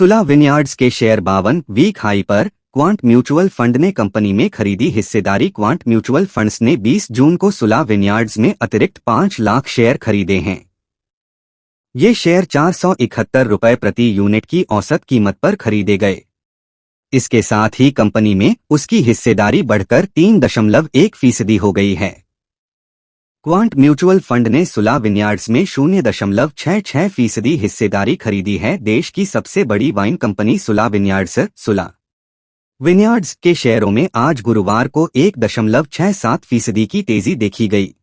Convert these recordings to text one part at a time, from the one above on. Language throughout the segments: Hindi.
सुला विनयार्ड्स के शेयर 52 वीक हाई पर। क्वांट म्यूचुअल फंड ने कंपनी में खरीदी हिस्सेदारी। क्वांट म्यूचुअल फंड्स ने 20 जून को सुला विनयार्ड्स में अतिरिक्त 5 लाख शेयर खरीदे हैं। ये शेयर 471 रुपये प्रति यूनिट की औसत कीमत पर खरीदे गए। इसके साथ ही कंपनी में उसकी हिस्सेदारी बढ़कर 3.1% हो गई है। क्वांट म्यूचुअल फंड ने सुला विनयार्ड्स में 0.66% हिस्सेदारी खरीदी है। देश की सबसे बड़ी वाइन कंपनी सुला विनयार्ड्स के शेयरों में आज गुरुवार को 1.67% की तेजी देखी गई।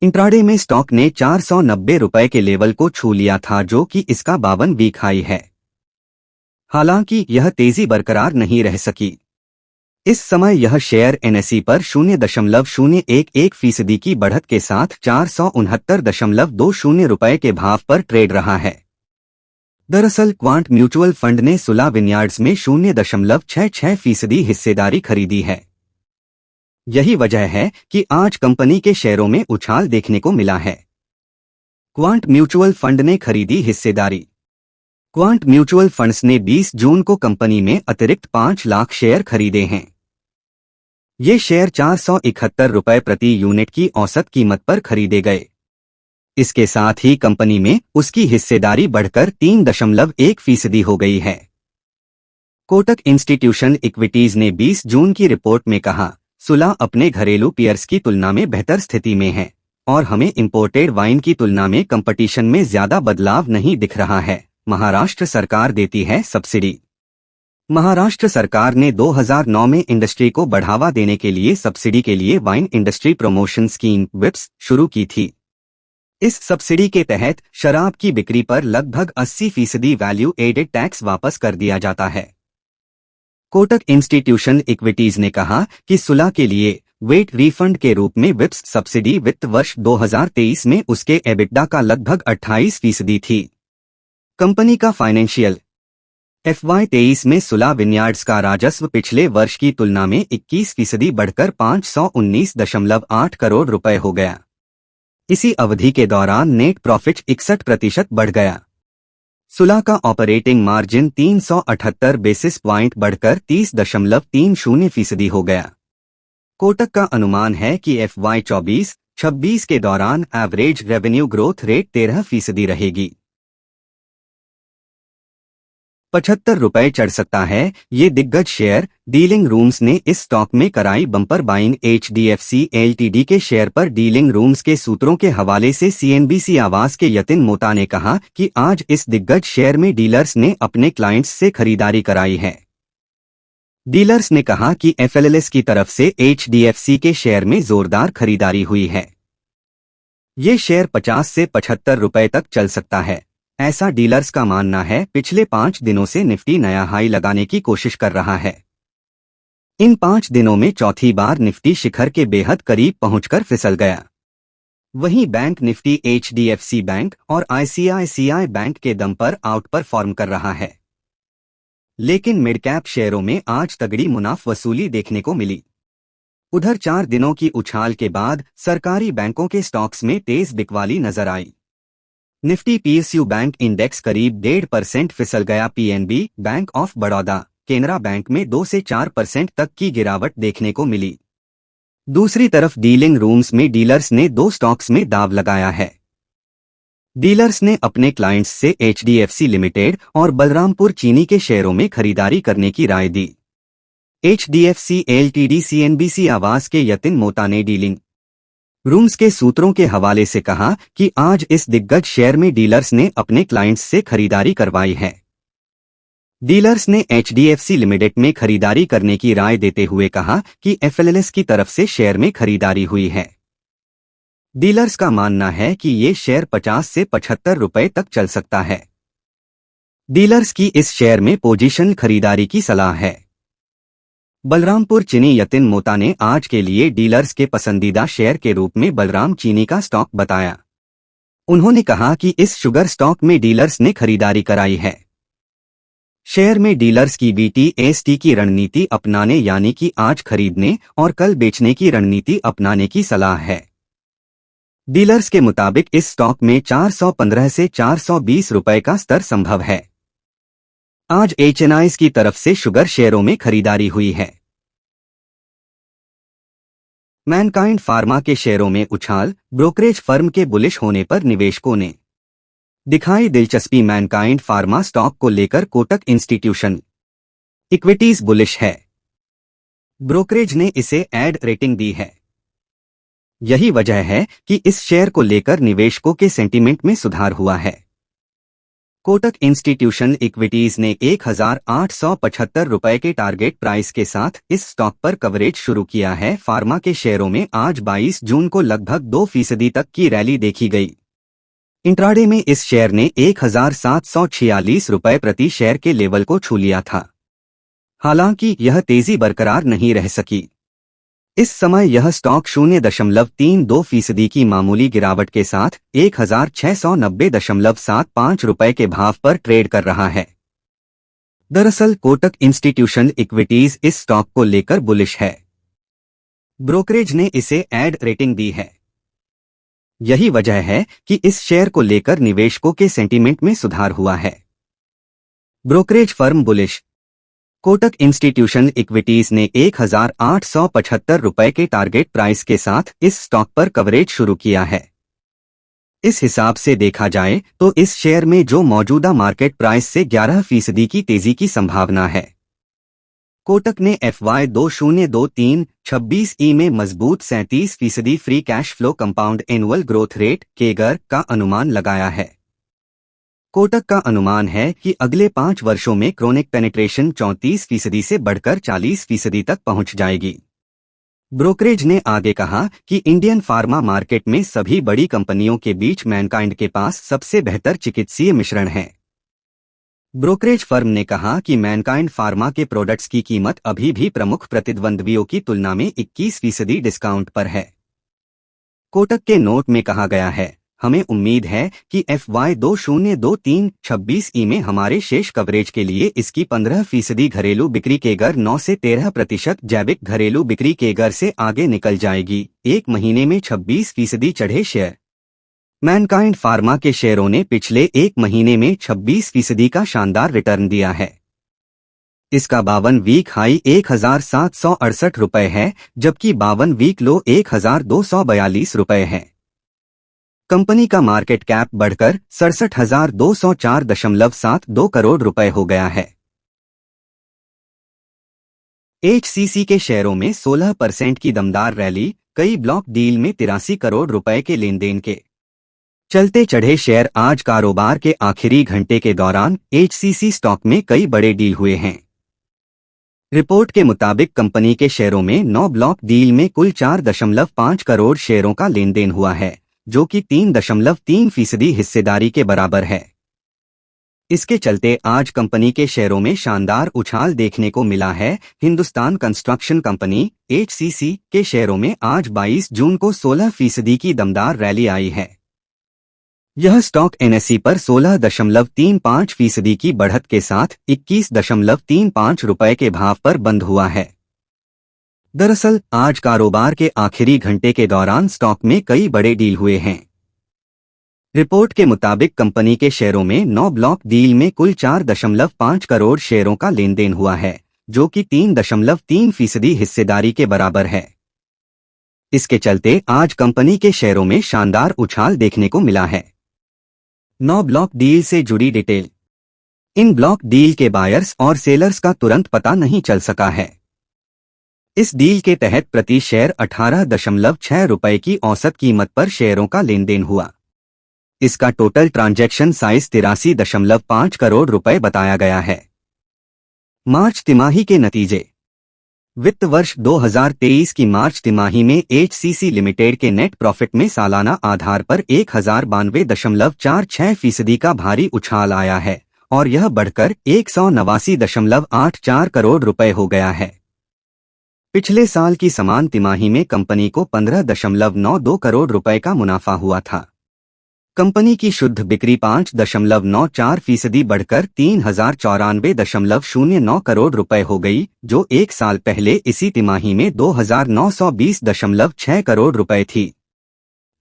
इंट्राडे में स्टॉक ने 490 रुपये के लेवल को छू लिया था, जो कि इसका 52 वीक हाई है। हालांकि यह तेजी बरकरार नहीं रह सकी। इस समय यह शेयर एनएसई पर 0.011% की बढ़त के साथ 469.20 रुपये के भाव पर ट्रेड रहा है। दरअसल क्वांट म्यूचुअल फंड ने सुला विनयार्ड्स में 0.66% हिस्सेदारी खरीदी है। यही वजह है कि आज कंपनी के शेयरों में उछाल देखने को मिला है। क्वांट म्यूचुअल फंड ने खरीदी हिस्सेदारी। क्वांट म्यूचुअल फंड्स ने 20 जून को कंपनी में अतिरिक्त 5 लाख शेयर खरीदे हैं। ये शेयर 471 रुपये प्रति यूनिट की औसत कीमत पर खरीदे गए। इसके साथ ही कंपनी में उसकी हिस्सेदारी बढ़कर 3.1% हो गई है। कोटक इंस्टीट्यूशनल इक्विटीज ने 20 जून की रिपोर्ट में कहा, सुला अपने घरेलू पीयर्स की तुलना में बेहतर स्थिति में है और हमें इंपोर्टेड वाइन की तुलना में कंपटीशन में ज्यादा बदलाव नहीं दिख रहा है। महाराष्ट्र सरकार देती है सब्सिडी। महाराष्ट्र सरकार ने 2009 में इंडस्ट्री को बढ़ावा देने के लिए सब्सिडी के लिए वाइन इंडस्ट्री प्रमोशन स्कीम विप्स शुरू की थी। इस सब्सिडी के तहत शराब की बिक्री पर लगभग 80% वैल्यू एडेड टैक्स वापस कर दिया जाता है। कोटक इंस्टीट्यूशनल इक्विटीज ने कहा कि सुला के लिए वेट रिफंड के रूप में विप्स सब्सिडी वित्त वर्ष 2023 में उसके एबिटडा का लगभग 28% थी। कंपनी का फाइनेंशियल FY23 में सुला विनयार्ड्स का राजस्व पिछले वर्ष की तुलना में 21% बढ़कर 519.8 करोड़ रुपए हो गया। इसी अवधि के दौरान नेट प्रॉफिट 61% बढ़ गया। सुला का ऑपरेटिंग मार्जिन 378 बेसिस पॉइंट बढ़कर 30.30% हो गया। कोटक का अनुमान है कि FY24-26 के दौरान एवरेज रेवेन्यू ग्रोथ रेट 13% रहेगी। 75 रुपये चढ़ सकता है। ये दिग्गज शेयर डीलिंग रूम्स ने इस स्टॉक में कराई बम्पर बाइंग। HDFC Ltd के शेयर पर डीलिंग रूम्स के सूत्रों के हवाले से CNBC आवास के यतिन मोता ने कहा कि आज इस दिग्गज शेयर में डीलर्स ने अपने क्लाइंट्स से खरीदारी कराई है। डीलर्स ने कहा कि FLLS की तरफ से HDFC के शेयर में जोरदार खरीदारी हुई है। ये शेयर 50 से 75 रुपये तक चल सकता है, ऐसा डीलर्स का मानना है। पिछले 5 दिनों से निफ्टी नया हाई लगाने की कोशिश कर रहा है। इन 5 दिनों में चौथी बार निफ्टी शिखर के बेहद करीब पहुंचकर फिसल गया। वहीं बैंक निफ्टी HDFC बैंक और ICICI बैंक के दम पर आउट परफॉर्म कर रहा है। लेकिन मिड कैप शेयरों में आज तगड़ी मुनाफा वसूली देखने को मिली। उधर 4 दिनों की उछाल के बाद सरकारी बैंकों के स्टॉक्स में तेज बिकवाली नजर आई। निफ्टी PSU बैंक इंडेक्स करीब 1.5% फिसल गया। PNB bank of Baroda, Canara bank में 2 से 4% तक की गिरावट देखने को मिली। दूसरी तरफ डीलिंग रूम्स में डीलर्स ने 2 स्टॉक्स में दाव लगाया है। डीलर्स ने अपने क्लाइंट्स से HDFC लिमिटेड और बलरामपुर चीनी के शेयरों में खरीदारी करने की राय दी। HDFC Ltd CNBC आवास के यतिन मोता ने डीलिंग रूम्स के सूत्रों के हवाले से कहा कि आज इस दिग्गज शेयर में डीलर्स ने अपने क्लाइंट्स से खरीदारी करवाई है। डीलर्स ने HDFC लिमिटेड में खरीदारी करने की राय देते हुए कहा कि FLLS की तरफ से शेयर में खरीदारी हुई है। डीलर्स का मानना है कि ये शेयर 50 से 75 रुपये तक चल सकता है। डीलर्स की इस शेयर में पोजीशन खरीदारी की सलाह है। बलरामपुर चीनी यतिन मोता ने आज के लिए डीलर्स के पसंदीदा शेयर के रूप में बलराम चीनी का स्टॉक बताया। उन्होंने कहा कि इस शुगर स्टॉक में डीलर्स ने खरीदारी कराई है। शेयर में डीलर्स की BTST की रणनीति अपनाने यानी कि आज खरीदने और कल बेचने की रणनीति अपनाने की सलाह है। डीलर्स के मुताबिक इस स्टॉक में 415 से 420 रुपये का स्तर संभव है। आज एचएनआईज की तरफ से शुगर शेयरों में खरीदारी हुई है। मैनकाइंड फार्मा के शेयरों में उछाल, ब्रोकरेज फर्म के बुलिश होने पर निवेशकों ने दिखाई दिलचस्पी। मैनकाइंड फार्मा स्टॉक को लेकर कोटक इंस्टीट्यूशन इक्विटीज बुलिश है। ब्रोकरेज ने इसे एड रेटिंग दी है। यही वजह है कि इस शेयर को लेकर निवेशकों के सेंटीमेंट में सुधार हुआ है। कोटक इंस्टीट्यूशन इक्विटीज ने 1875 रुपए के टारगेट प्राइस के साथ इस स्टॉक पर कवरेज शुरू किया है। फार्मा के शेयरों में आज 22 जून को लगभग 2% तक की रैली देखी गई। इंट्राडे में इस शेयर ने 1746 रुपए प्रति शेयर के लेवल को छू लिया था। हालांकि यह तेजी बरकरार नहीं रह सकी। इस समय यह स्टॉक 0.32% की मामूली गिरावट के साथ 1690.75 रुपए के भाव पर ट्रेड कर रहा है। दरअसल कोटक इंस्टीट्यूशन इक्विटीज इस स्टॉक को लेकर बुलिश है। ब्रोकरेज ने इसे एड रेटिंग दी है। यही वजह है कि इस शेयर को लेकर निवेशकों के सेंटीमेंट में सुधार हुआ है। Brokerage firm bullish. Kotak institution equities ने 1875 रुपए के टारगेट प्राइस के साथ इस स्टॉक पर कवरेज शुरू किया है। इस हिसाब से देखा जाए तो इस शेयर में जो मौजूदा मार्केट प्राइस से 11% की तेजी की संभावना है। कोटक ने FY 2023-26 में मजबूत 37% free cash flow compound annual growth rate CAGR का अनुमान लगाया है। कोटक का अनुमान है कि अगले 5 वर्षों में क्रोनिक पेनिट्रेशन 34% से बढ़कर 40% तक पहुंच जाएगी। ब्रोकरेज ने आगे कहा कि इंडियन फार्मा मार्केट में सभी बड़ी कंपनियों के बीच मैनकाइंड के पास सबसे बेहतर चिकित्सीय मिश्रण है। ब्रोकरेज फर्म ने कहा कि मैनकाइंड फार्मा के प्रोडक्ट्स की कीमत अभी भी प्रमुख प्रतिद्वंद्वियों की तुलना में 21% डिस्काउंट पर है। कोटक के नोट में कहा गया है, हमें उम्मीद है कि FY 2023-26 में हमारे शेष कवरेज के लिए इसकी 15% घरेलू बिक्री केगर 9 से 13% जैविक घरेलू बिक्री केगर से आगे निकल जाएगी। एक महीने में 26% चढ़े शेयर। मैनकाइंड फार्मा के शेयरों ने पिछले एक महीने में 26% का शानदार रिटर्न दिया है। इसका 52 वीक हाई 1768 रुपए है, जबकि 52 वीक लो 1242 रुपए है। कंपनी का मार्केट कैप बढ़कर 67,204.72 करोड़ रुपए हो गया है। HCC के शेयरों में 16% की दमदार रैली, कई ब्लॉक डील में 83 करोड़ रुपए के लेन देन के चलते चढ़े शेयर। आज कारोबार के आखिरी घंटे के दौरान HCC स्टॉक में कई बड़े डील हुए हैं। रिपोर्ट के मुताबिक कंपनी के शेयरों में 9 ब्लॉक डील में कुल 4.5 करोड़ शेयरों का लेन देन हुआ है, जो कि 3.3% हिस्सेदारी के बराबर है। इसके चलते आज कंपनी के शेयरों में शानदार उछाल देखने को मिला है। हिंदुस्तान कंस्ट्रक्शन कंपनी HCC के शेयरों में आज 22 जून को 16% की दमदार रैली आई है। यह स्टॉक NSE पर 16.35% की बढ़त के साथ 21.35 रुपए के भाव पर बंद हुआ है। दरअसल आज कारोबार के आखिरी घंटे के दौरान स्टॉक में कई बड़े डील हुए हैं। रिपोर्ट के मुताबिक कंपनी के शेयरों में 9 ब्लॉक डील में कुल 4.5 करोड़ शेयरों का लेन देन हुआ है, जो कि 3.3% हिस्सेदारी के बराबर है। इसके चलते आज कंपनी के शेयरों में शानदार उछाल देखने को मिला है। 9 ब्लॉक डील से जुड़ी डिटेल। इन ब्लॉक डील के बायर्स और सेलर्स का तुरंत पता नहीं चल सका है। इस डील के तहत प्रति शेयर 18.6 रुपए की औसत कीमत पर शेयरों का लेन देन हुआ। इसका टोटल ट्रांजैक्शन साइज 83.5 करोड़ रुपए बताया गया है। मार्च तिमाही के नतीजे। वित्त वर्ष 2023 की मार्च तिमाही में HCC लिमिटेड के नेट प्रॉफिट में सालाना आधार पर 1092.46% का भारी उछाल आया है और यह बढ़कर 189.84 करोड़ रुपए हो गया है। पिछले साल की समान तिमाही में कंपनी को 15.92 करोड़ रुपए का मुनाफा हुआ था। कंपनी की शुद्ध बिक्री 5.94% बढ़कर 3094.09 करोड़ रुपए हो गई, जो एक साल पहले इसी तिमाही में 2920.6 करोड़ रुपए थी।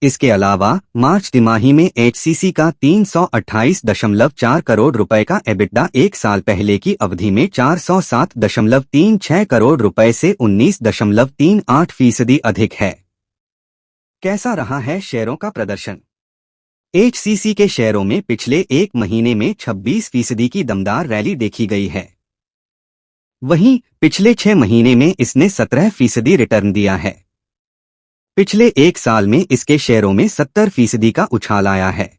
इसके अलावा मार्च तिमाही में एचसीसी का 328.4 करोड़ रुपए का एबिटडा एक साल पहले की अवधि में 407.36 करोड़ रुपए से 19.38% अधिक है। कैसा रहा है शेयरों का प्रदर्शन? एचसीसी के शेयरों में पिछले एक महीने में 26% की दमदार रैली देखी गई है। वहीं पिछले 6 महीने में इसने 17% रिटर्न दिया है। पिछले एक साल में इसके शेयरों में 70% का उछाल आया है।